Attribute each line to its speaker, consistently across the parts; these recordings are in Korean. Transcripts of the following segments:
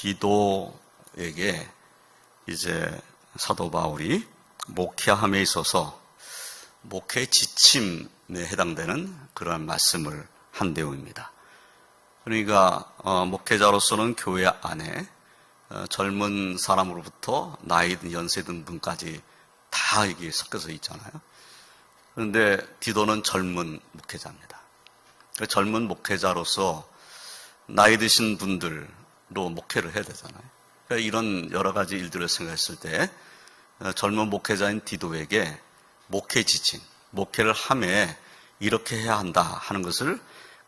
Speaker 1: 디도에게 이제 사도 바울이 목회함에 있어서 목회 지침에 해당되는 그런 말씀을 한 내용입니다. 그러니까 목회자로서는 교회 안에 젊은 사람으로부터 나이 든 연세 든 분까지 다 이게 섞여서 있잖아요. 그런데 디도는 젊은 목회자입니다. 젊은 목회자로서 나이 드신 분들로 목회를 해야 되잖아요. 그러니까 이런 여러 가지 일들을 생각했을 때 젊은 목회자인 디도에게 목회 지침, 목회를 하며 이렇게 해야 한다 하는 것을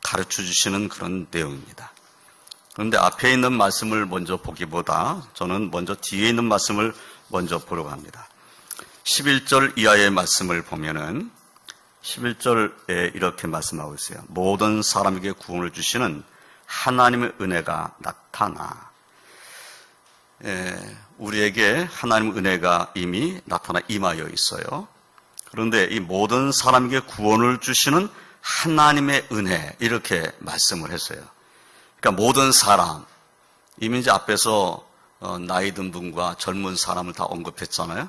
Speaker 1: 가르쳐 주시는 그런 내용입니다. 그런데 앞에 있는 말씀을 먼저 보기보다 저는 먼저 뒤에 있는 말씀을 먼저 보려고 합니다. 11절 이하의 말씀을 보면은 11절에 이렇게 말씀하고 있어요. 모든 사람에게 구원을 주시는 하나님의 은혜가 나타나. 우리에게 하나님의 은혜가 이미 나타나 임하여 있어요. 그런데 이 모든 사람에게 구원을 주시는 하나님의 은혜, 이렇게 말씀을 했어요. 그러니까 모든 사람, 이미 이제 앞에서 나이 든 분과 젊은 사람을 다 언급했잖아요.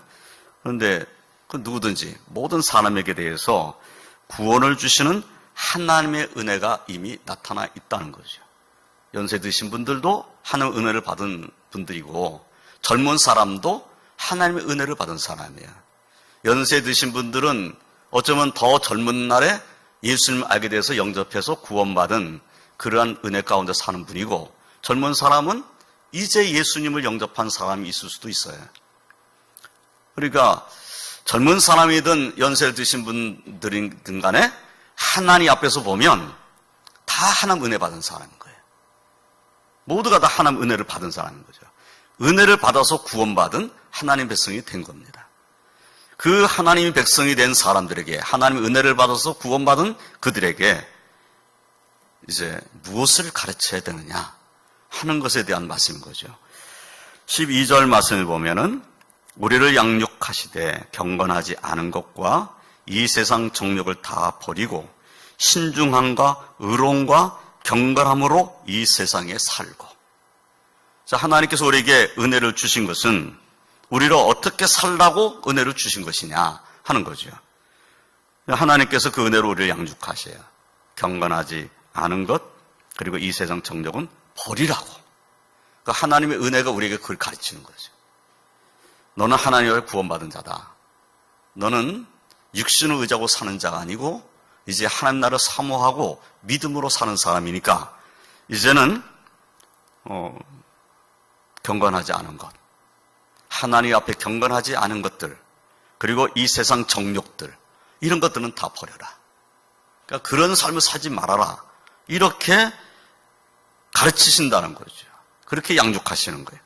Speaker 1: 그런데 그 누구든지 모든 사람에게 대해서 구원을 주시는 하나님의 은혜가 이미 나타나 있다는 거죠. 연세 드신 분들도 하나님의 은혜를 받은 분들이고 젊은 사람도 하나님의 은혜를 받은 사람이에요. 연세 드신 분들은 어쩌면 더 젊은 날에 예수님을 알게 돼서 영접해서 구원받은 그러한 은혜 가운데 사는 분이고 젊은 사람은 이제 예수님을 영접한 사람이 있을 수도 있어요. 그러니까 젊은 사람이든 연세를 드신 분들이든 간에 하나님 앞에서 보면 다 하나님 은혜 받은 사람인 거예요. 모두가 다 하나님 은혜를 받은 사람인 거죠. 은혜를 받아서 구원받은 하나님 백성이 된 겁니다. 그 하나님의 백성이 된 사람들에게 하나님의 은혜를 받아서 구원받은 그들에게 이제 무엇을 가르쳐야 되느냐 하는 것에 대한 말씀인 거죠. 12절 말씀을 보면은 우리를 양육하시되 경건하지 않은 것과 이 세상 정욕을 다 버리고 신중함과 의로움과 경건함으로 이 세상에 살고. 자, 하나님께서 우리에게 은혜를 주신 것은 우리를 어떻게 살라고 은혜를 주신 것이냐 하는 거죠. 하나님께서 그 은혜로 우리를 양육하셔요. 경건하지 않은 것, 그리고 이 세상 정욕은 버리라고. 그 하나님의 은혜가 우리에게 그걸 가르치는 거죠. 너는 하나님을 구원받은 자다. 너는 육신을 의지하고 사는 자가 아니고 이제 하나님 나라를 사모하고 믿음으로 사는 사람이니까 이제는 경건하지 않은 것, 하나님 앞에 경건하지 않은 것들, 그리고 이 세상 정욕들, 이런 것들은 다 버려라. 그러니까 그런 삶을 살지 말아라. 이렇게 가르치신다는 거죠. 그렇게 양육하시는 거예요.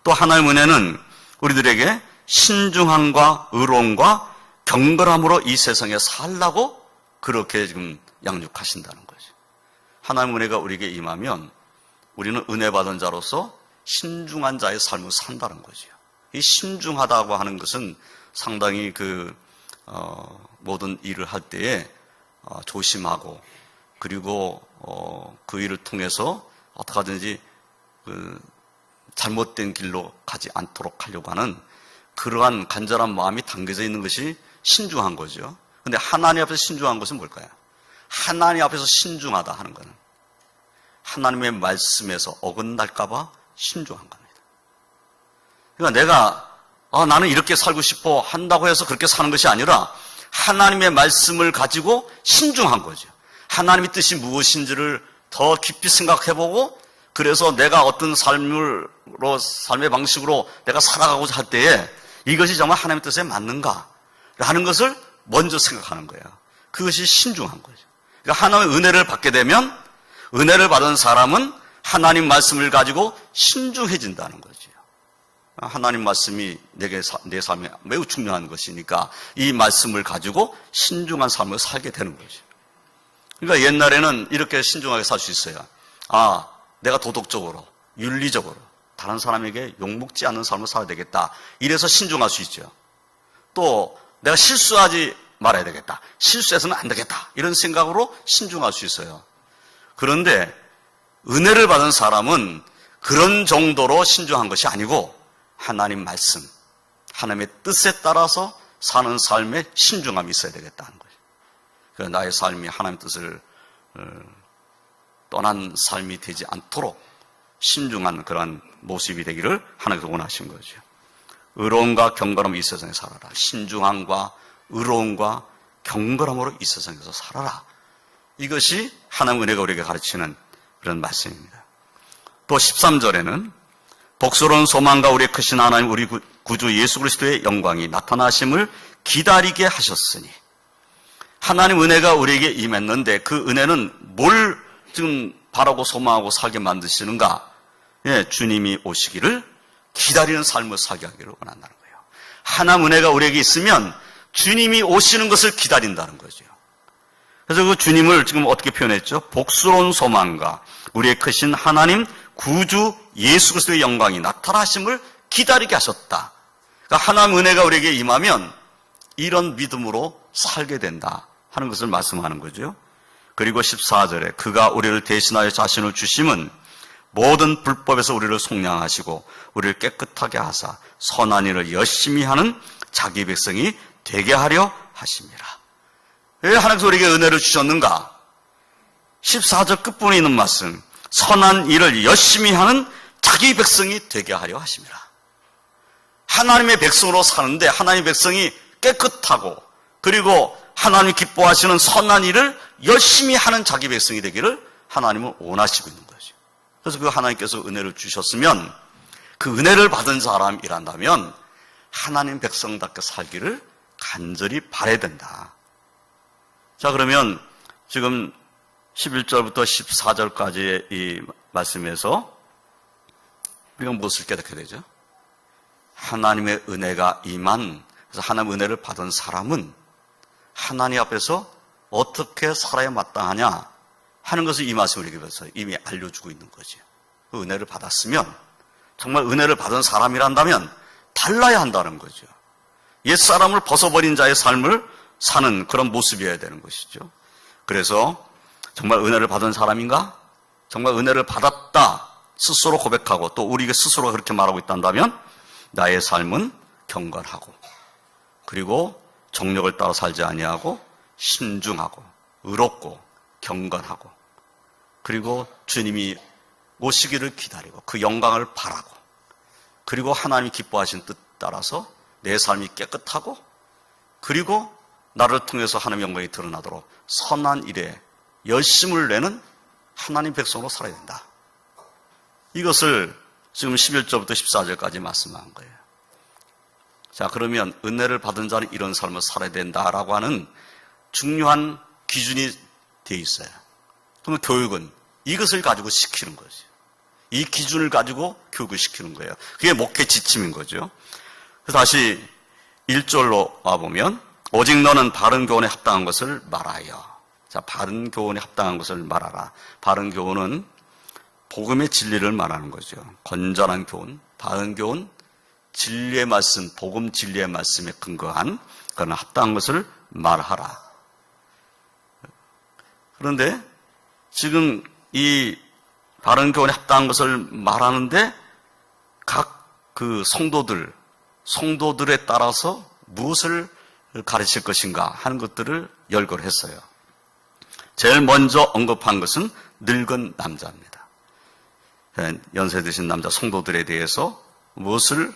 Speaker 1: 또 하나님의 은혜는 우리들에게 신중함과 의로움과 경건함으로 이 세상에 살라고 그렇게 지금 양육하신다는 거죠. 하나님의 은혜가 우리에게 임하면 우리는 은혜 받은 자로서 신중한 자의 삶을 산다는 거죠. 이 신중하다고 하는 것은 상당히 모든 일을 할 때에 조심하고 그리고 그 일을 통해서 어떻게 하든지 잘못된 길로 가지 않도록 하려고 하는 그러한 간절한 마음이 담겨져 있는 것이 신중한 거죠. 그런데 하나님 앞에서 신중한 것은 뭘까요? 하나님 앞에서 신중하다 하는 것은 하나님의 말씀에서 어긋날까 봐 신중한 겁니다. 그러니까 내가 나는 이렇게 살고 싶어 한다고 해서 그렇게 사는 것이 아니라 하나님의 말씀을 가지고 신중한 거죠. 하나님의 뜻이 무엇인지를 더 깊이 생각해보고 그래서 내가 어떤 삶의 방식으로 내가 살아가고자 할 때에 이것이 정말 하나님의 뜻에 맞는가라는 것을 먼저 생각하는 거예요. 그것이 신중한 거죠. 그러니까 하나님의 은혜를 받게 되면 은혜를 받은 사람은 하나님 말씀을 가지고 신중해진다는 거죠. 하나님 말씀이 내 삶에 매우 중요한 것이니까 이 말씀을 가지고 신중한 삶을 살게 되는 거죠. 그러니까 옛날에는 이렇게 신중하게 살 수 있어요. 내가 도덕적으로, 윤리적으로 다른 사람에게 욕먹지 않는 삶을 살아야 되겠다. 이래서 신중할 수 있죠. 또 내가 실수하지 말아야 되겠다. 실수해서는 안 되겠다. 이런 생각으로 신중할 수 있어요. 그런데 은혜를 받은 사람은 그런 정도로 신중한 것이 아니고 하나님 말씀, 하나님의 뜻에 따라서 사는 삶에 신중함이 있어야 되겠다는 거죠. 그래서 나의 삶이 하나님의 뜻을 떠난 삶이 되지 않도록 신중한 그런 모습이 되기를 하나님께서 원하신 거죠. 의로움과 경건함으로 이 세상에 살아라. 신중함과 의로움과 경건함으로 이 세상에서 살아라. 이것이 하나님의 은혜가 우리에게 가르치는 그런 말씀입니다. 또 13절에는 복스러운 소망과 우리의 크신 하나님 우리 구주 예수 그리스도의 영광이 나타나심을 기다리게 하셨으니, 하나님 은혜가 우리에게 임했는데 그 은혜는 뭘 지금 바라고 소망하고 살게 만드시는가? 예, 주님이 오시기를 기다리는 삶을 살게 하기를 원한다는 거예요. 하나님 은혜가 우리에게 있으면 주님이 오시는 것을 기다린다는 거죠. 그래서 그 주님을 지금 어떻게 표현했죠? 복스러운 소망과 우리의 크신 하나님 구주 예수 그리스도의 영광이 나타나심을 기다리게 하셨다. 그러니까 하나님 은혜가 우리에게 임하면 이런 믿음으로 살게 된다 하는 것을 말씀하는 거죠. 그리고 14절에 그가 우리를 대신하여 자신을 주심은 모든 불법에서 우리를 속량하시고 우리를 깨끗하게 하사 선한 일을 열심히 하는 자기 백성이 되게 하려 하심이라. 왜 하나님께서 우리에게 은혜를 주셨는가? 14절 끝부분에 있는 말씀, 선한 일을 열심히 하는 자기 백성이 되게 하려 하심이라. 하나님의 백성으로 사는데 하나님의 백성이 깨끗하고 그리고 하나님이 기뻐하시는 선한 일을 열심히 하는 자기 백성이 되기를 하나님은 원하시고 있는 거죠. 그래서 그 하나님께서 은혜를 주셨으면 그 은혜를 받은 사람이란다면 하나님 백성답게 살기를 간절히 바라야 된다. 자, 그러면 지금 11절부터 14절까지의 이 말씀에서 우리가 무엇을 깨닫게 되죠? 하나님의 은혜가 임한, 그래서 하나님의 은혜를 받은 사람은 하나님 앞에서 어떻게 살아야 마땅하냐 하는 것을 이 말씀을 읽으면서 이미 알려주고 있는 거죠. 그 은혜를 받았으면, 정말 은혜를 받은 사람이란다면 달라야 한다는 거죠. 옛사람을 벗어버린 자의 삶을 사는 그런 모습이어야 되는 것이죠. 그래서 정말 은혜를 받은 사람인가? 정말 은혜를 받았다 스스로 고백하고 또 우리가 스스로 그렇게 말하고 있단다면 나의 삶은 경건하고 그리고 정력을 따라 살지 아니하고 신중하고 의롭고 경건하고 그리고 주님이 오시기를 기다리고 그 영광을 바라고 그리고 하나님이 기뻐하신 뜻 따라서 내 삶이 깨끗하고 그리고 나를 통해서 하나님의 영광이 드러나도록 선한 일에 열심을 내는 하나님 백성으로 살아야 된다. 이것을 지금 11절부터 14절까지 말씀한 거예요. 자, 그러면 은혜를 받은 자는 이런 삶을 살아야 된다라고 하는 중요한 기준이 되어 있어요. 그러면 교육은 이것을 가지고 시키는 거죠. 이 기준을 가지고 교육을 시키는 거예요. 그게 목회 지침인 거죠. 그래서 다시 1절로 와보면 오직 너는 바른 교훈에 합당한 것을 말하여. 자, 바른 교훈에 합당한 것을 말하라. 바른 교훈은 복음의 진리를 말하는 거죠. 건전한 교훈, 바른 교훈, 진리의 말씀, 복음 진리의 말씀에 근거한 그런 합당한 것을 말하라. 그런데 지금 이 바른 교훈에 합당한 것을 말하는데 각 그 성도들에 따라서 무엇을 가르칠 것인가 하는 것들을 열거를 했어요. 제일 먼저 언급한 것은 늙은 남자입니다. 연세 드신 남자 성도들에 대해서 무엇을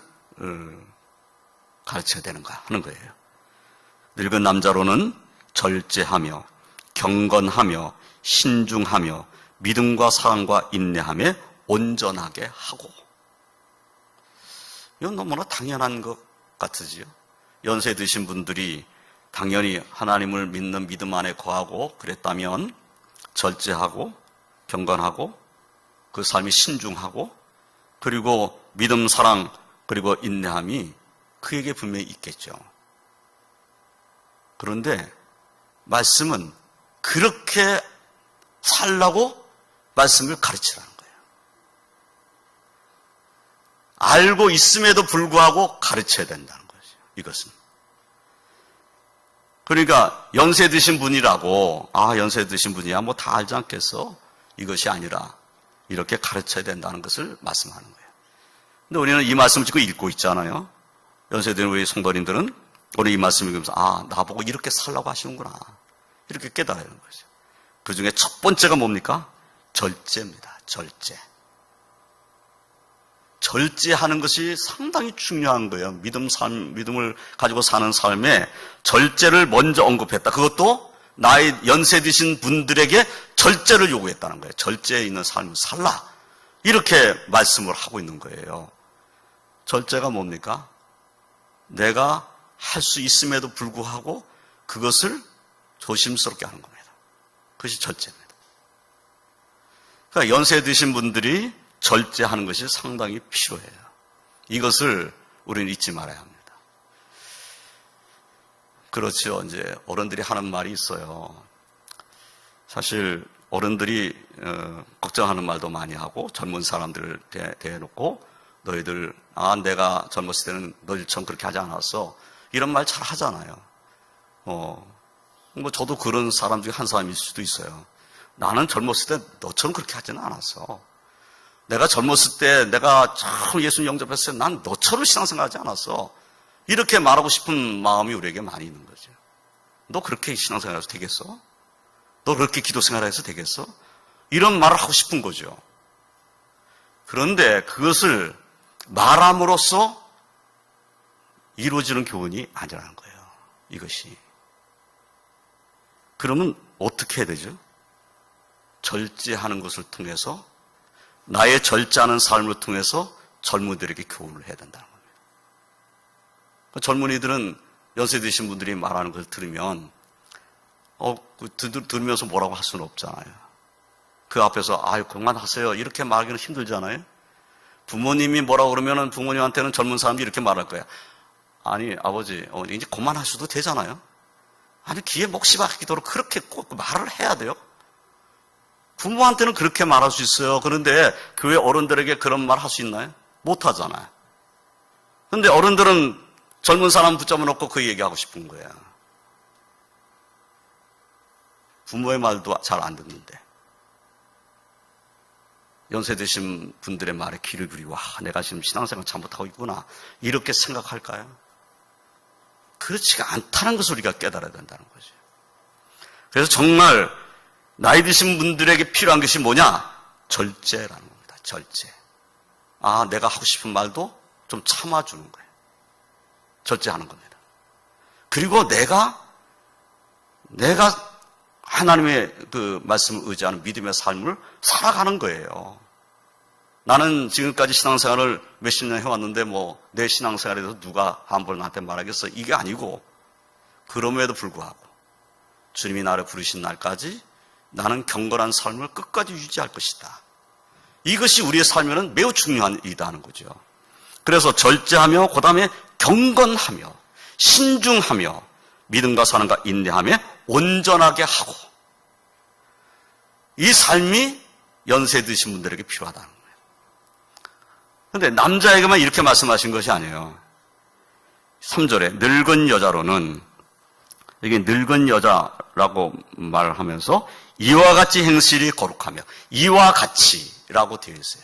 Speaker 1: 가르쳐야 되는가 하는 거예요. 늙은 남자로는 절제하며 경건하며 신중하며 믿음과 사랑과 인내함에 온전하게 하고. 이건 너무나 당연한 것 같으지요. 연세 드신 분들이 당연히 하나님을 믿는 믿음 안에 거하고 그랬다면 절제하고 경건하고 그 삶이 신중하고 그리고 믿음, 사랑 그리고 인내함이 그에게 분명히 있겠죠. 그런데 말씀은 그렇게 살라고 말씀을 가르치라는 거예요. 알고 있음에도 불구하고 가르쳐야 된다는 거죠. 이것은. 그러니까 연세 드신 분이라고 연세 드신 분이야 뭐 다 알지 않겠어? 이것이 아니라 이렇게 가르쳐야 된다는 것을 말씀하는 거예요. 근데 우리는 이 말씀을 지금 읽고 있잖아요. 연세된 우리 성도님들은 오늘 이 말씀을 읽으면서 나보고 이렇게 살라고 하시는구나. 이렇게 깨달아야 하는 거죠. 그 중에 첫 번째가 뭡니까? 절제입니다. 절제. 절제하는 것이 상당히 중요한 거예요. 믿음을 가지고 사는 삶에 절제를 먼저 언급했다. 그것도 나이 연세 드신 분들에게 절제를 요구했다는 거예요. 절제에 있는 삶을 살라. 이렇게 말씀을 하고 있는 거예요. 절제가 뭡니까? 내가 할 수 있음에도 불구하고 그것을 조심스럽게 하는 겁니다. 그것이 절제입니다. 그러니까 연세 드신 분들이 절제하는 것이 상당히 필요해요. 이것을 우리는 잊지 말아야 합니다. 그렇죠. 이제 어른들이 하는 말이 있어요. 사실 어른들이 걱정하는 말도 많이 하고 젊은 사람들을 대해놓고 너희들 내가 젊었을 때는 너희들처럼 그렇게 하지 않았어. 이런 말 잘 하잖아요. 저도 그런 사람 중에 한 사람일 수도 있어요. 나는 젊었을 때 너처럼 그렇게 하지는 않았어. 내가 젊었을 때 내가 참 예수님 영접했을 때 난 너처럼 신앙생활하지 않았어. 이렇게 말하고 싶은 마음이 우리에게 많이 있는 거죠. 너 그렇게 신앙생활해서 되겠어? 너 그렇게 기도생활해서 되겠어? 이런 말을 하고 싶은 거죠. 그런데 그것을 말함으로써 이루어지는 교훈이 아니라는 거예요. 이것이. 그러면 어떻게 해야 되죠? 절제하는 것을 통해서 나의 절제하는 삶을 통해서 젊은이들에게 교훈을 해야 된다는 겁니다. 젊은이들은 연세 드신 분들이 말하는 걸 들으면 들으면서 뭐라고 할 수는 없잖아요. 그 앞에서 그만하세요 이렇게 말하기는 힘들잖아요. 부모님이 뭐라고 그러면은 부모님한테는 젊은 사람들이 이렇게 말할 거야. 아니 아버지 어머니 이제 그만하셔도 되잖아요. 아니 귀에 목시 박히도록 그렇게 꼭 말을 해야 돼요. 부모한테는 그렇게 말할 수 있어요. 그런데 교회 어른들에게 그런 말 할 수 있나요? 못 하잖아요. 그런데 어른들은 젊은 사람 붙잡아 놓고 그 얘기하고 싶은 거야. 부모의 말도 잘 안 듣는데 연세 드신 분들의 말에 귀를 기울이고 내가 지금 신앙생활 잘못하고 있구나 이렇게 생각할까요? 그렇지가 않다는 것을 우리가 깨달아야 된다는 거죠. 그래서 정말 나이 드신 분들에게 필요한 것이 뭐냐? 절제라는 겁니다. 절제. 내가 하고 싶은 말도 좀 참아주는 거예요. 절제하는 겁니다. 그리고 내가 하나님의 그 말씀을 의지하는 믿음의 삶을 살아가는 거예요. 나는 지금까지 신앙생활을 몇십 년 해왔는데 내 신앙생활에 대해서 누가 한번 나한테 말하겠어? 이게 아니고 그럼에도 불구하고 주님이 나를 부르신 날까지 나는 경건한 삶을 끝까지 유지할 것이다. 이것이 우리의 삶에는 매우 중요한 일이다 하는 거죠. 그래서 절제하며 그 다음에 경건하며 신중하며 믿음과 사랑과 인내하며 온전하게 하고 이 삶이 연세 드신 분들에게 필요하다는 거예요. 그런데 남자에게만 이렇게 말씀하신 것이 아니에요. 3절에 늙은 여자로는 이게 늙은 여자라고 말을 하면서 이와 같이 행실이 거룩하며 이와 같이라고 되어 있어요.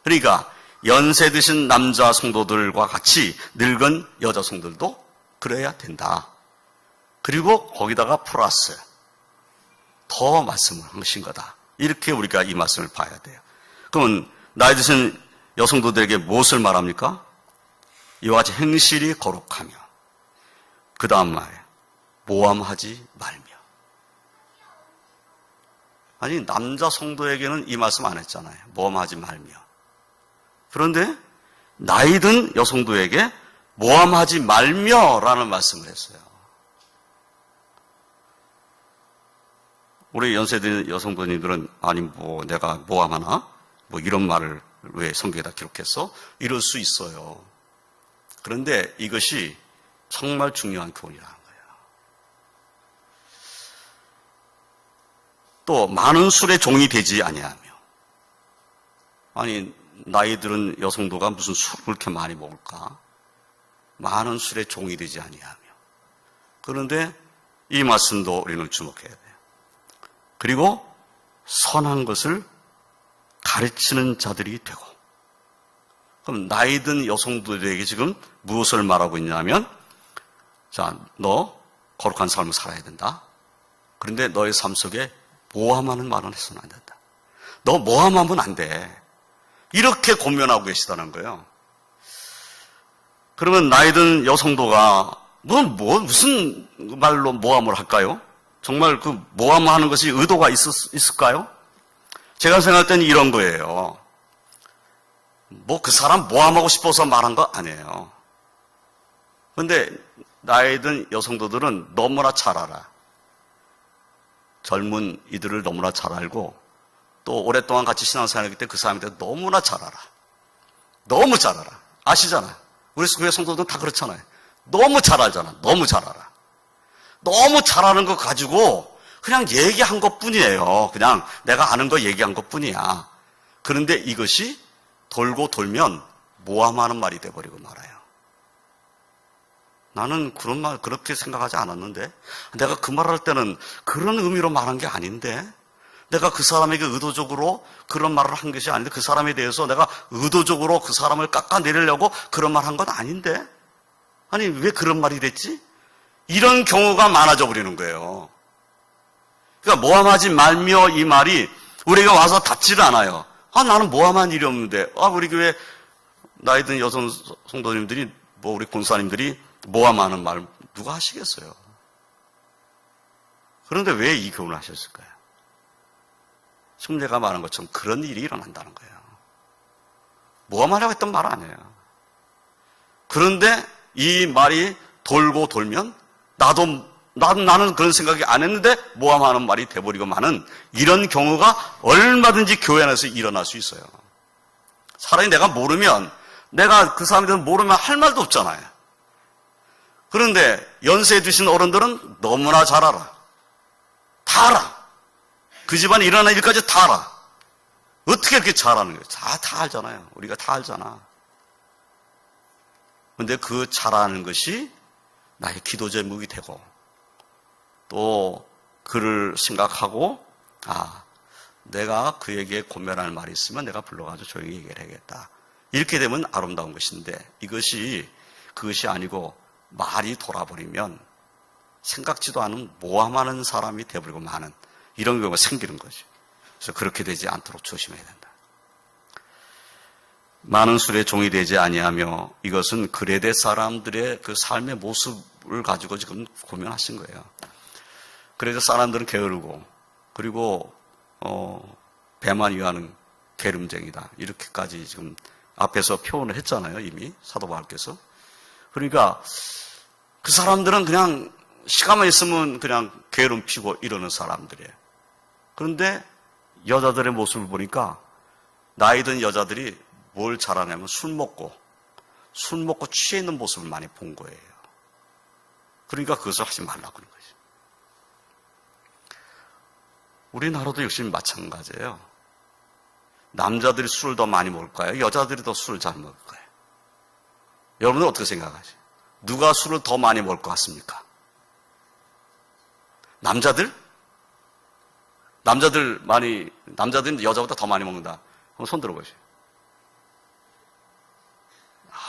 Speaker 1: 그러니까 연세 드신 남자 성도들과 같이 늙은 여자 성도들도 그래야 된다. 그리고 거기다가 플러스 더 말씀을 하신 거다. 이렇게 우리가 이 말씀을 봐야 돼요. 그러면 나이 드신 여성도들에게 무엇을 말합니까? 이와 같이 행실이 거룩하며 그 다음 말에 모함하지 말며. 아니 남자 성도에게는 이 말씀 안 했잖아요. 모함하지 말며. 그런데 나이 든 여성도에게 모함하지 말며라는 말씀을 했어요. 우리 연세된 여성분들은 아니 내가 모함하나? 이런 말을 왜 성경에다 기록했어? 이럴 수 있어요. 그런데 이것이 정말 중요한 교훈이라는 거예요. 또 많은 술의 종이 되지 아니하며. 아니 나이 들은 여성도가 무슨 술을 그렇게 많이 먹을까? 많은 술의 종이 되지 아니하며. 그런데 이 말씀도 우리는 주목해야 돼요. 그리고 선한 것을 가르치는 자들이 되고. 그럼 나이 든 여성들에게 지금 무엇을 말하고 있냐면, 자, 너 거룩한 삶을 살아야 된다. 그런데 너의 삶 속에 모함하는 말은 해서는 안 된다. 너 모함하면 안 돼. 이렇게 권면하고 계시다는 거예요. 그러면 나이 든 여성도가 무슨 말로 모함을 할까요? 정말 그 모함하는 것이 의도가 있을까요? 제가 생각할 때는 이런 거예요. 그 사람 모함하고 싶어서 말한 거 아니에요. 그런데 나이 든 여성도들은 너무나 잘 알아. 젊은 이들을 너무나 잘 알고 또 오랫동안 같이 신앙생활하기 때문에 그 사람에 대해서 너무나 잘 알아. 너무 잘 알아. 아시잖아요. 우리 교회 성도들은 다 그렇잖아요. 너무 잘 알잖아. 너무 잘 알아. 너무 잘 아는 거 가지고 그냥 얘기한 것 뿐이에요. 그냥 내가 아는 거 얘기한 것 뿐이야. 그런데 이것이 돌고 돌면 모함하는 말이 돼버리고 말아요. 나는 그렇게 생각하지 않았는데, 내가 그 말할 때는 그런 의미로 말한 게 아닌데, 내가 그 사람에게 의도적으로 그런 말을 한 것이 아닌데, 그 사람에 대해서 내가 의도적으로 그 사람을 깎아내리려고 그런 말 한 건 아닌데, 아니, 왜 그런 말이 됐지? 이런 경우가 많아져 버리는 거예요. 그러니까 모함하지 말며 이 말이 우리가 와서 닿지를 않아요. 나는 모함한 일이 없는데, 우리 교회 나이 든 여성 성도님들이, 우리 권사님들이 모함하는 말 누가 하시겠어요? 그런데 왜 이 교훈을 하셨을까요? 지금 내가 말한 것처럼 그런 일이 일어난다는 거예요. 모함하려고 했던 말 아니에요. 그런데 이 말이 돌고 돌면 나는 그런 생각이 안 했는데 모함하는 말이 돼버리고 마는 이런 경우가 얼마든지 교회 안에서 일어날 수 있어요. 사람이 내가 그 사람에 대해서 모르면 할 말도 없잖아요. 그런데 연세 드신 어른들은 너무나 잘 알아. 다 알아. 그 집안에 일어나는 일까지 다 알아. 어떻게 이렇게 잘 아는 거예요? 다 알잖아요. 우리가 다 알잖아. 그런데 그 잘 아는 것이 나의 기도 제목이 되고 또 그를 생각하고 내가 그에게 권면할 말이 있으면 내가 불러가지고 조용히 얘기를 해야겠다. 이렇게 되면 아름다운 것인데 그것이 아니고 말이 돌아버리면 생각지도 않은 모함하는 사람이 되어버리고 마는 이런 경우가 생기는 거죠. 그래서 그렇게 되지 않도록 조심해야 된다. 많은 술에 종이 되지 아니하며 이것은 그레데 사람들의 그 삶의 모습을 가지고 지금 고민하신 거예요. 그래서 사람들은 게으르고 그리고 배만 위하는 게으름쟁이다. 이렇게까지 지금 앞에서 표현을 했잖아요. 이미 사도 바울께서. 그러니까 그 사람들은 그냥 시간만 있으면 그냥 게으름 피고 이러는 사람들이에요. 그런데 여자들의 모습을 보니까 나이 든 여자들이 뭘 잘하냐면 술 먹고 취해 있는 모습을 많이 본 거예요. 그러니까 그것을 하지 말라고 하는 거죠. 우리나라도 역시 마찬가지예요. 남자들이 술을 더 많이 먹을까요? 여자들이 더 술을 잘 먹을까요? 여러분은 어떻게 생각하세요? 누가 술을 더 많이 먹을 것 같습니까? 남자들은 여자보다 더 많이 먹는다. 한번 손 들어보세요.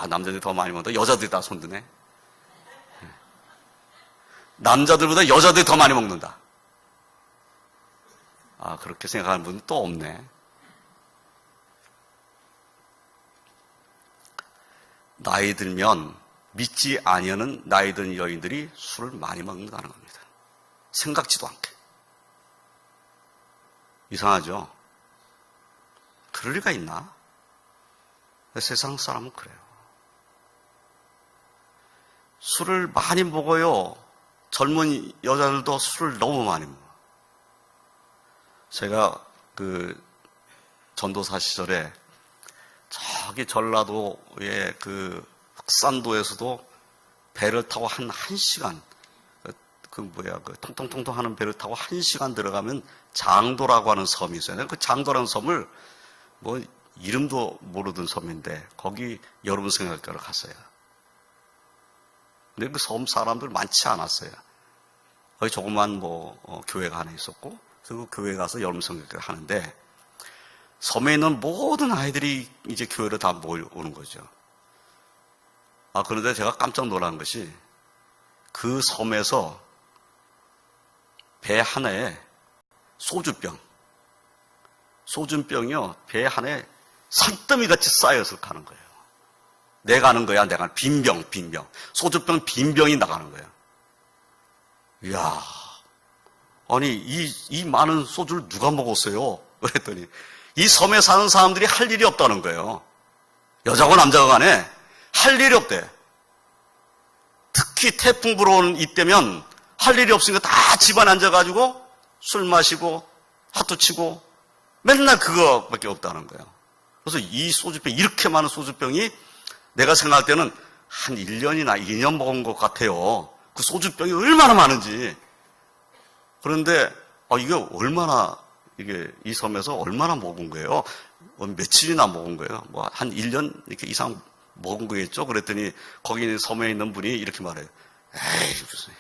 Speaker 1: 남자들이 더 많이 먹는다. 여자들이 다 손 드네. 남자들보다 여자들이 더 많이 먹는다. 그렇게 생각하는 분은 또 없네. 나이 들면 믿지 아니하는 나이 든 여인들이 술을 많이 먹는다는 겁니다. 생각지도 않게. 이상하죠? 그럴 리가 있나? 세상 사람은 그래요. 술을 많이 먹어요. 젊은 여자들도 술을 너무 많이 먹어요. 제가 전도사 시절에 저기 전라도의 흑산도에서도 배를 타고 한 시간, 통통통통 하는 배를 타고 1시간 들어가면 장도라고 하는 섬이 있어요. 그 장도라는 섬을 이름도 모르던 섬인데 거기 여름 생활교를 갔어요. 근데 그 섬 사람들 많지 않았어요. 거기 조그만 교회가 하나 있었고, 그리고 교회에 가서 여름 성경을 하는데 섬에 있는 모든 아이들이 이제 교회로 다 모여오는 거죠. 그런데 제가 깜짝 놀란 것이 그 섬에서 배 하나에 소주병이요, 배 하나에 산더미 같이 쌓여서 가는 거예요. 내가 하는 거야, 내가 빈병. 소주병 빈병이 나가는 거예요. 이야, 아니, 이 많은 소주를 누가 먹었어요? 그랬더니, 이 섬에 사는 사람들이 할 일이 없다는 거예요. 여자고 남자가 간에 할 일이 없대. 특히 태풍 불어오는 이때면 할 일이 없으니까 다 집안에 앉아가지고 술 마시고 핫도 치고 맨날 그거밖에 없다는 거예요. 그래서 이 소주병, 이렇게 많은 소주병이 내가 생각할 때는 한 1년이나 2년 먹은 것 같아요. 그 소주병이 얼마나 많은지. 그런데 이게 얼마나, 이 섬에서 얼마나 먹은 거예요? 며칠이나 먹은 거예요? 한 1년 이렇게 이상 먹은 거겠죠? 그랬더니 거기 있는 섬에 있는 분이 이렇게 말해요. 에이, 무슨,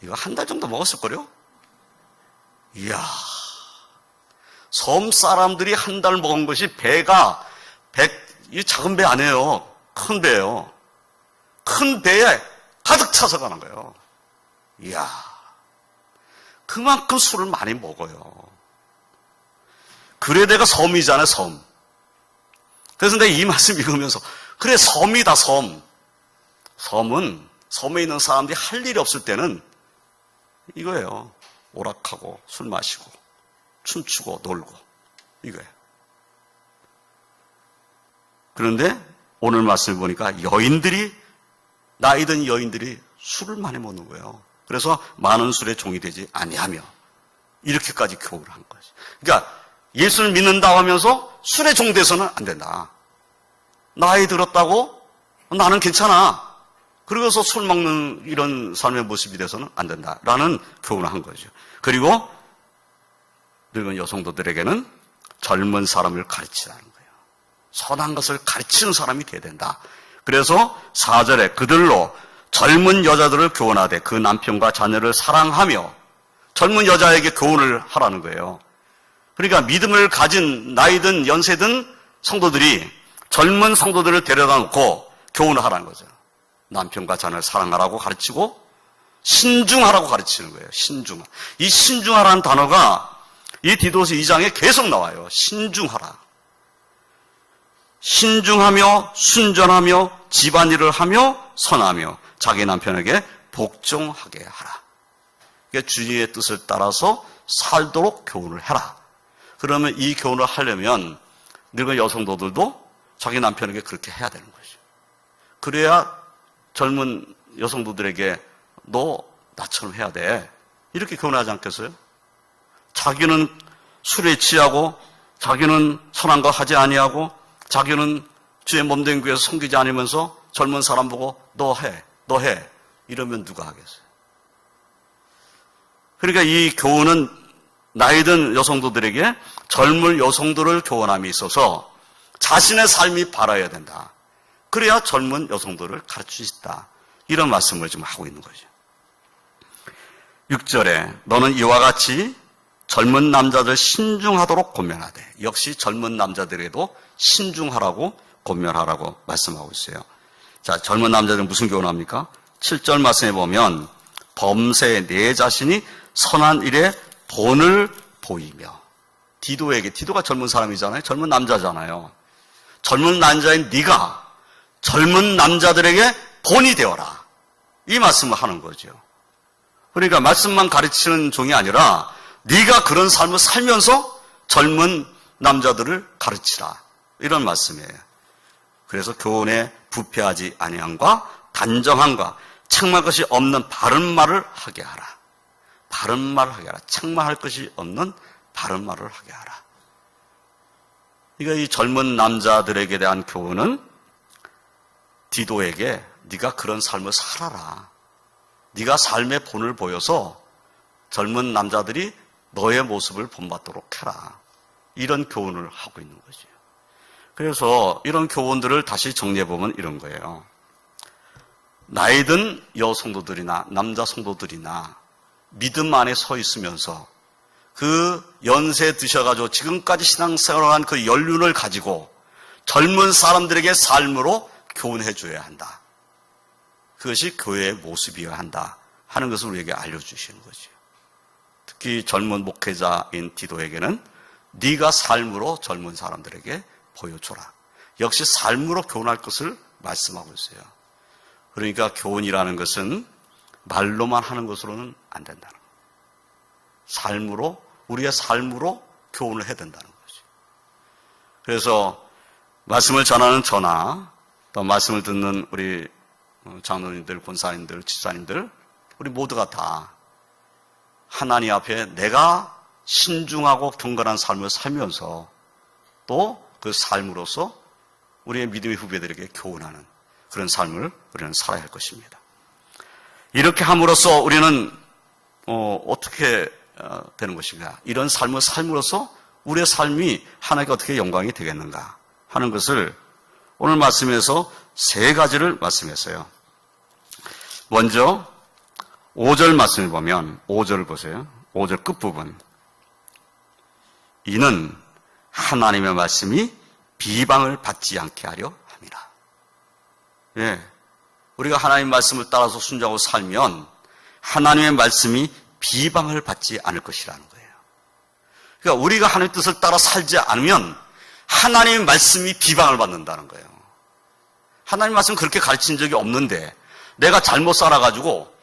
Speaker 1: 이거 한 달 정도 먹었을걸요? 이야, 섬 사람들이 한 달 먹은 것이 이 작은 배 아니에요. 큰 배예요. 큰 배에 가득 차서 가는 거예요. 이야, 그만큼 술을 많이 먹어요. 그래 내가 섬이잖아요, 섬. 그래서 내가 이 말씀 읽으면서 그래, 섬이다, 섬. 섬은 섬에 있는 사람들이 할 일이 없을 때는 이거예요. 오락하고 술 마시고 춤추고 놀고 이거예요. 그런데 오늘 말씀을 보니까 나이 든 여인들이 술을 많이 먹는 거예요. 그래서 많은 술의 종이 되지 아니하며 이렇게까지 교훈을 한 거지. 그러니까 예수를 믿는다고 하면서 술의 종 돼서는 안 된다. 나이 들었다고 나는 괜찮아. 그러고서 술 먹는 이런 삶의 모습이 돼서는 안 된다라는 교훈을 한 거죠. 그리고 늙은 여성도들에게는 젊은 사람을 가르치라는 거예요. 선한 것을 가르치는 사람이 돼야 된다. 그래서 4절에 그들로 젊은 여자들을 교훈하되 그 남편과 자녀를 사랑하며 젊은 여자에게 교훈을 하라는 거예요. 그러니까 믿음을 가진 나이든 연세든 성도들이 젊은 성도들을 데려다 놓고 교훈을 하라는 거죠. 남편과 자녀를 사랑하라고 가르치고 신중하라고 가르치는 거예요. 이 신중하라는 단어가 이 디도서 2장에 계속 나와요. 신중하라. 신중하며 순전하며 집안일을 하며 선하며 자기 남편에게 복종하게 하라. 그러니까 주님의 뜻을 따라서 살도록 교훈을 해라. 그러면 이 교훈을 하려면 늙은 여성도들도 자기 남편에게 그렇게 해야 되는 거죠. 그래야 젊은 여성도들에게 너 나처럼 해야 돼. 이렇게 교훈하지 않겠어요? 자기는 술에 취하고 자기는 선한 거 하지 아니하고 자기는 주의 몸된 교회에서 섬기지 않으면서 젊은 사람 보고 너 해. 이러면 누가 하겠어요? 그러니까 이 교훈은 나이든 여성도들에게 젊은 여성들을 교훈함이 있어서 자신의 삶이 바라야 된다. 그래야 젊은 여성들을 가르칠 수 있다. 이런 말씀을 지금 하고 있는 거죠. 6절에 너는 이와 같이 젊은 남자들 신중하도록 권면하되, 역시 젊은 남자들에게도 신중하라고 권면하라고 말씀하고 있어요. 자, 젊은 남자들은 무슨 교훈합니까? 7절 말씀에 보면 범사에 내 자신이 선한 일에 본을 보이며, 디도가 젊은 사람이잖아요. 젊은 남자잖아요. 젊은 남자인 네가 젊은 남자들에게 본이 되어라. 이 말씀을 하는 거죠. 그러니까 말씀만 가르치는 종이 아니라 네가 그런 삶을 살면서 젊은 남자들을 가르치라. 이런 말씀이에요. 그래서 교훈에 부패하지 아니함과 단정함과 책망할 것이 없는 바른 말을 하게 하라. 바른 말을 하게 하라. 책망할 것이 없는 바른 말을 하게 하라. 그러니까 이 젊은 남자들에게 대한 교훈은 디도에게 네가 그런 삶을 살아라. 네가 삶의 본을 보여서 젊은 남자들이 너의 모습을 본받도록 해라. 이런 교훈을 하고 있는 거죠. 그래서 이런 교훈들을 다시 정리해보면 이런 거예요. 나이든 여성도들이나 남자 성도들이나 믿음 안에 서 있으면서 그 연세 드셔가지고 지금까지 신앙생활을 한 그 연륜을 가지고 젊은 사람들에게 삶으로 교훈해 줘야 한다. 그것이 교회의 모습이어야 한다 하는 것을 우리에게 알려주시는 거죠. 특히 젊은 목회자인 디도에게는 네가 삶으로 젊은 사람들에게 보여줘라. 역시 삶으로 교훈할 것을 말씀하고 있어요. 그러니까 교훈이라는 것은 말로만 하는 것으로는 안 된다는 거예요. 삶으로, 우리의 삶으로 교훈을 해야 된다는 거죠. 그래서 말씀을 전하는 저나 또 말씀을 듣는 우리 장로님들, 권사님들, 집사님들, 우리 모두가 다 하나님 앞에 내가 신중하고 경건한 삶을 살면서 또 그 삶으로서 우리의 믿음의 후배들에게 교훈하는 그런 삶을 우리는 살아야 할 것입니다. 이렇게 함으로써 우리는 어떻게 되는 것인가? 이런 삶을 삶으로써 우리의 삶이 하나님께 어떻게 영광이 되겠는가 하는 것을 오늘 말씀에서 세 가지를 말씀했어요. 먼저 5절 말씀을 보면 5절을 보세요. 5절 끝부분. 이는 하나님의 말씀이 비방을 받지 않게 하려 함이라. 예, 우리가 하나님의 말씀을 따라서 순종하고 살면 하나님의 말씀이 비방을 받지 않을 것이라는 거예요. 그러니까 우리가 하나님의 뜻을 따라 살지 않으면 하나님의 말씀이 비방을 받는다는 거예요. 하나님 말씀 그렇게 가르친 적이 없는데 내가 잘못 살아가지고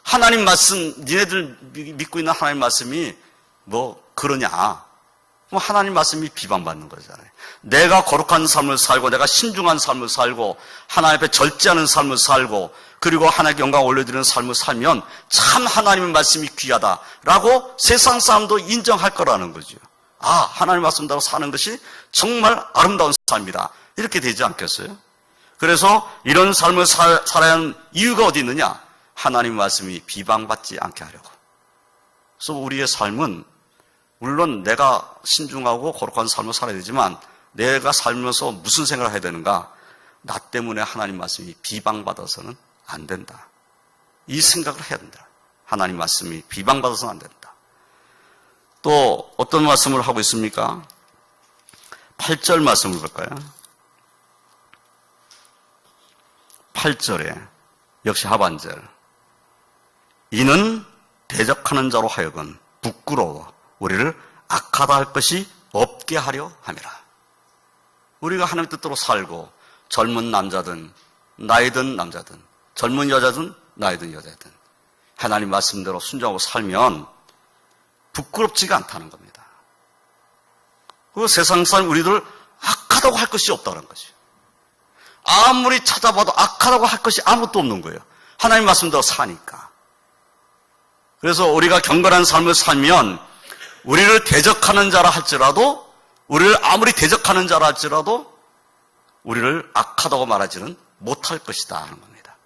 Speaker 1: 하나님 말씀, 니네들 믿고 있는 하나님 말씀이 뭐 그러냐? 그럼 하나님 말씀이 비방받는 거잖아요. 내가 거룩한 삶을 살고 내가 신중한 삶을 살고 하나님 앞에 절제하는 삶을 살고 그리고 하나님께 영광 올려드리는 삶을 살면 참 하나님의 말씀이 귀하다라고 세상 사람도 인정할 거라는 거죠. 아, 하나님 말씀대로 사는 것이 정말 아름다운 삶이다. 이렇게 되지 않겠어요? 그래서 이런 삶을 살아야 하는 이유가 어디 있느냐? 하나님 말씀이 비방받지 않게 하려고. 그래서 우리의 삶은 물론 내가 신중하고 거룩한 삶을 살아야 되지만 내가 살면서 무슨 생각을 해야 되는가? 나 때문에 하나님 말씀이 비방받아서는 안 된다. 이 생각을 해야 된다. 하나님 말씀이 비방받아서는 안 된다. 또 어떤 말씀을 하고 있습니까? 8절 말씀을 볼까요? 8절에 역시 하반절. 이는 대적하는 자로 하여금 부끄러워 우리를 악하다 할 것이 없게 하려 함이라. 우리가 하나님의 뜻대로 살고 젊은 남자든 나이든 남자든 젊은 여자든 나이든 여자든 하나님 말씀대로 순종하고 살면 부끄럽지가 않다는 겁니다. 그 세상 사람 우리들 악하다고 할 것이 없다는 거죠. 아무리 찾아봐도 악하다고 할 것이 아무것도 없는 거예요. 하나님 말씀대로 사니까. 그래서 우리가 경건한 삶을 살면 우리를 대적하는 자라 할지라도 우리를 아무리 대적하는 자라 할지라도 우리를 악하다고 말하지는 못할 것이다 하는 겁니다.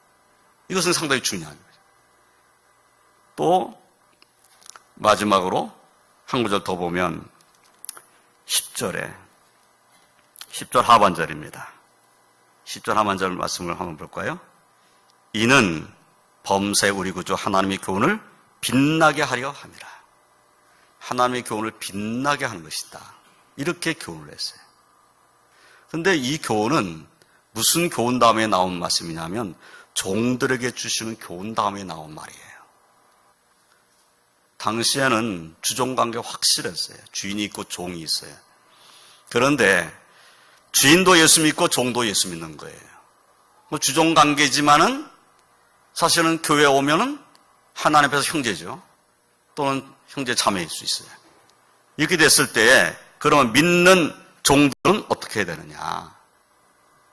Speaker 1: 이것은 상당히 중요한 거죠. 또 마지막으로 한 구절 더 보면 10절 하반절입니다. 10절 하반절 말씀을 한번 볼까요? 이는 범사에 우리 구주 하나님의 교훈을 빛나게 하려 함이라. 하나님의 교훈을 빛나게 하는 것이다. 이렇게 교훈을 했어요. 그런데 이 교훈은 무슨 교훈 다음에 나온 말씀이냐면 종들에게 주시는 교훈 다음에 나온 말이에요. 당시에는 주종관계가 확실했어요. 주인이 있고 종이 있어요. 그런데 주인도 예수 믿고 종도 예수 믿는 거예요. 주종관계지만은 사실은 교회에 오면은 하나님 앞에서 형제죠. 또는 형제 자매일 수 있어요. 이렇게 됐을 때 그러면 믿는 종들은 어떻게 해야 되느냐?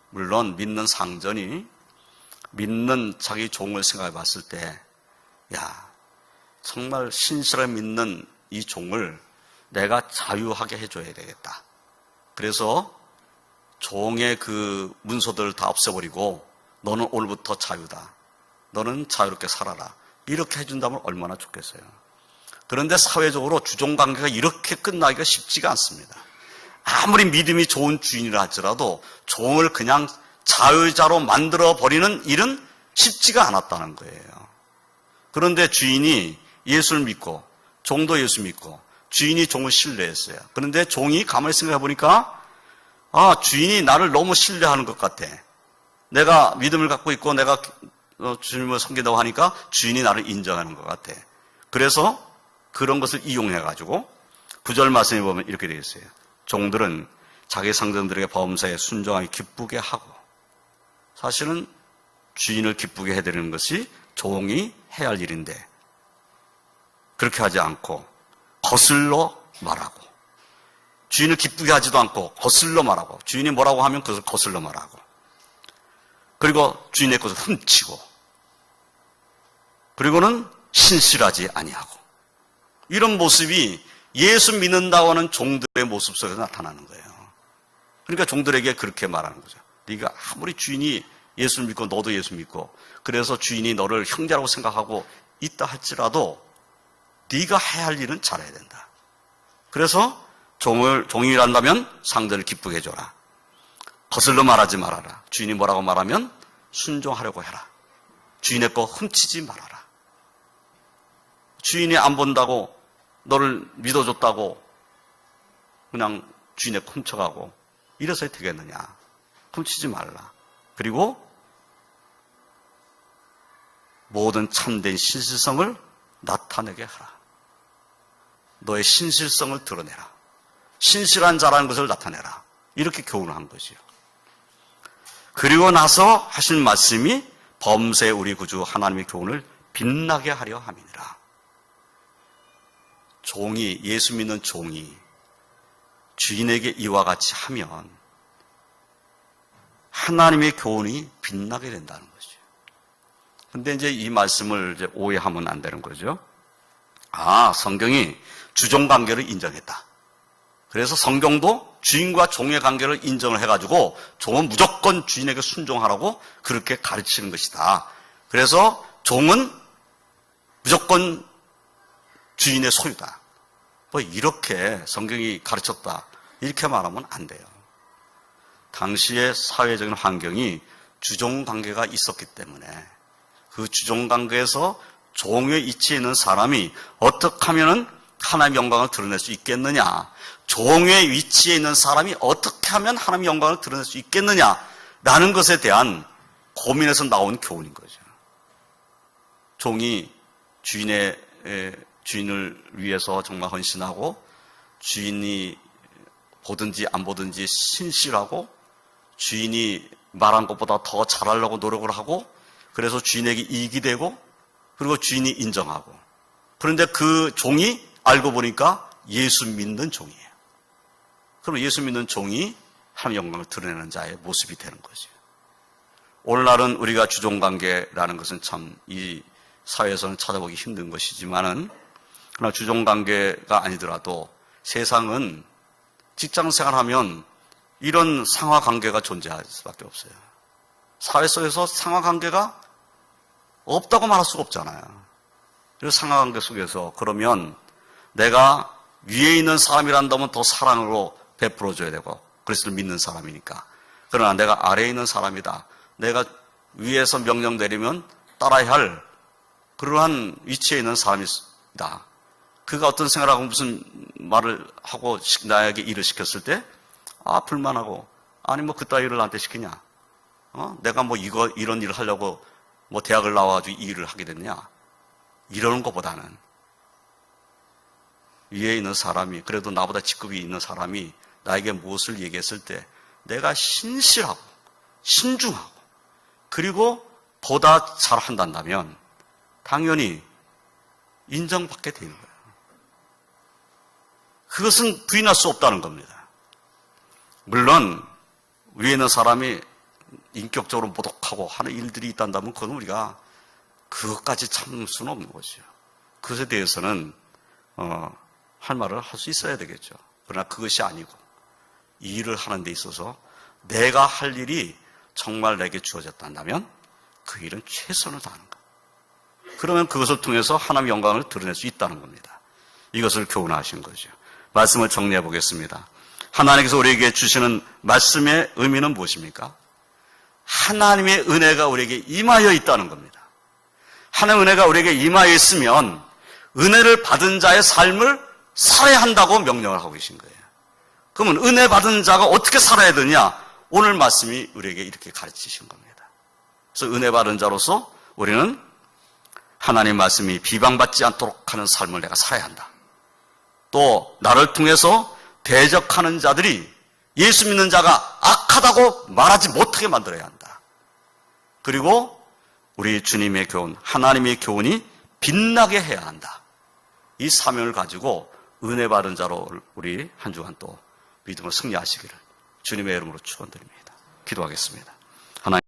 Speaker 1: 물론 믿는 상전이 믿는 자기 종을 생각해 봤을 때 야, 정말 신실하게 믿는 이 종을 내가 자유하게 해줘야 되겠다. 그래서 종의 그 문서들을 다 없애버리고 너는 오늘부터 자유다. 너는 자유롭게 살아라. 이렇게 해준다면 얼마나 좋겠어요. 그런데 사회적으로 주종관계가 이렇게 끝나기가 쉽지가 않습니다. 아무리 믿음이 좋은 주인이라 할지라도 종을 그냥 자유자로 만들어버리는 일은 쉽지가 않았다는 거예요. 그런데 주인이 예수를 믿고 종도 예수 믿고 주인이 종을 신뢰했어요. 그런데 종이 가만히 생각해 보니까 주인이 나를 너무 신뢰하는 것 같아. 내가 믿음을 갖고 있고 내가 주님을 섬긴다고 하니까 주인이 나를 인정하는 것 같아. 그래서 그런 것을 이용해가지고 9절 말씀에 보면 이렇게 되어 있어요. 종들은 자기 상전들에게 범사에 순종하게 기쁘게 하고, 사실은 주인을 기쁘게 해드리는 것이 종이 해야 할 일인데 그렇게 하지 않고 거슬러 말하고, 주인을 기쁘게 하지도 않고 거슬러 말하고, 주인이 뭐라고 하면 그것을 거슬러 말하고, 그리고 주인의 것을 훔치고, 그리고는 신실하지 아니하고, 이런 모습이 예수 믿는다고 하는 종들의 모습 속에서 나타나는 거예요. 그러니까 종들에게 그렇게 말하는 거죠. 네가 아무리 주인이 예수 믿고 너도 예수 믿고 그래서 주인이 너를 형제라고 생각하고 있다 할지라도 네가 해야 할 일은 잘해야 된다. 그래서 종이 일한다면 상대를 기쁘게 해줘라. 거슬러 말하지 말아라. 주인이 뭐라고 말하면 순종하려고 해라. 주인의 거 훔치지 말아라. 주인이 안 본다고 너를 믿어줬다고 그냥 주인의 거 훔쳐가고 이래서 되겠느냐. 훔치지 말라. 그리고 모든 참된 신실성을 나타내게 하라. 너의 신실성을 드러내라. 신실한 자라는 것을 나타내라. 이렇게 교훈을 한 거지요. 그리고 나서 하신 말씀이 범사의 우리 구주 하나님의 교훈을 빛나게 하려 함이니라. 종이, 예수 믿는 종이 주인에게 이와 같이 하면 하나님의 교훈이 빛나게 된다는 거죠. 근데 이제 이 말씀을 이제 오해하면 안 되는 거죠. 성경이 주종 관계를 인정했다. 그래서 성경도 주인과 종의 관계를 인정을 해가지고 종은 무조건 주인에게 순종하라고 그렇게 가르치는 것이다. 그래서 종은 무조건 주인의 소유다. 뭐 이렇게 성경이 가르쳤다. 이렇게 말하면 안 돼요. 당시의 사회적인 환경이 주종 관계가 있었기 때문에 그 주종 관계에서 종의 위치에 있는 사람이 어떻게 하면 하나님의 영광을 드러낼 수 있겠느냐, 종의 위치에 있는 사람이 어떻게 하면 하나님의 영광을 드러낼 수 있겠느냐라는 것에 대한 고민에서 나온 교훈인 거죠. 종이 주인을 위해서 정말 헌신하고 주인이 보든지 안 보든지 신실하고 주인이 말한 것보다 더 잘하려고 노력을 하고 그래서 주인에게 이익이 되고 그리고 주인이 인정하고, 그런데 그 종이 알고 보니까 예수 믿는 종이에요. 그럼 예수 믿는 종이 하나님의 영광을 드러내는 자의 모습이 되는 거죠. 오늘날은 우리가 주종관계라는 것은 참 이 사회에서는 찾아보기 힘든 것이지만은, 그러나 주종관계가 아니더라도 세상은 직장생활하면 이런 상하관계가 존재할 수밖에 없어요. 사회 속에서 상하관계가 없다고 말할 수가 없잖아요. 그래서 상하관계 속에서 그러면 내가 위에 있는 사람이란다면 더 사랑으로 베풀어줘야 되고 그리스도를 믿는 사람이니까. 그러나 내가 아래에 있는 사람이다. 내가 위에서 명령 내리면 따라야 할 그러한 위치에 있는 사람이다. 그가 어떤 생각을 하고 무슨 말을 하고 나에게 일을 시켰을 때 불만하고, 아니 뭐 그따위 일을 나한테 시키냐, 내가 뭐 이런 일을 하려고 뭐 대학을 나와가지고 이 일을 하게 됐냐, 이러는 것보다는 위에 있는 사람이, 그래도 나보다 직급이 있는 사람이 나에게 무엇을 얘기했을 때 내가 신실하고 신중하고 그리고 보다 잘한다면 당연히 인정받게 되는 거예요. 그것은 부인할 수 없다는 겁니다. 물론 위에 있는 사람이 인격적으로 모독하고 하는 일들이 있다면 그건 우리가 그것까지 참을 수는 없는 것이죠. 그것에 대해서는 할 말을 할 수 있어야 되겠죠. 그러나 그것이 아니고 이 일을 하는 데 있어서 내가 할 일이 정말 내게 주어졌다면 그 일은 최선을 다하는 것. 그러면 그것을 통해서 하나님의 영광을 드러낼 수 있다는 겁니다. 이것을 교훈하신 거죠. 말씀을 정리해 보겠습니다. 하나님께서 우리에게 주시는 말씀의 의미는 무엇입니까? 하나님의 은혜가 우리에게 임하여 있다는 겁니다. 하나님의 은혜가 우리에게 임하여 있으면 은혜를 받은 자의 삶을 살아야 한다고 명령을 하고 계신 거예요. 그러면 은혜 받은 자가 어떻게 살아야 되냐? 오늘 말씀이 우리에게 이렇게 가르치신 겁니다. 그래서 은혜 받은 자로서 우리는 하나님 말씀이 비방받지 않도록 하는 삶을 내가 살아야 한다. 또 나를 통해서 대적하는 자들이 예수 믿는 자가 악하다고 말하지 못하게 만들어야 한다. 그리고 우리 주님의 교훈, 하나님의 교훈이 빛나게 해야 한다. 이 사명을 가지고 은혜 받은 자로 우리 한 주간 또 믿음으로 승리하시기를 주님의 이름으로 축원드립니다. 기도하겠습니다. 하나님.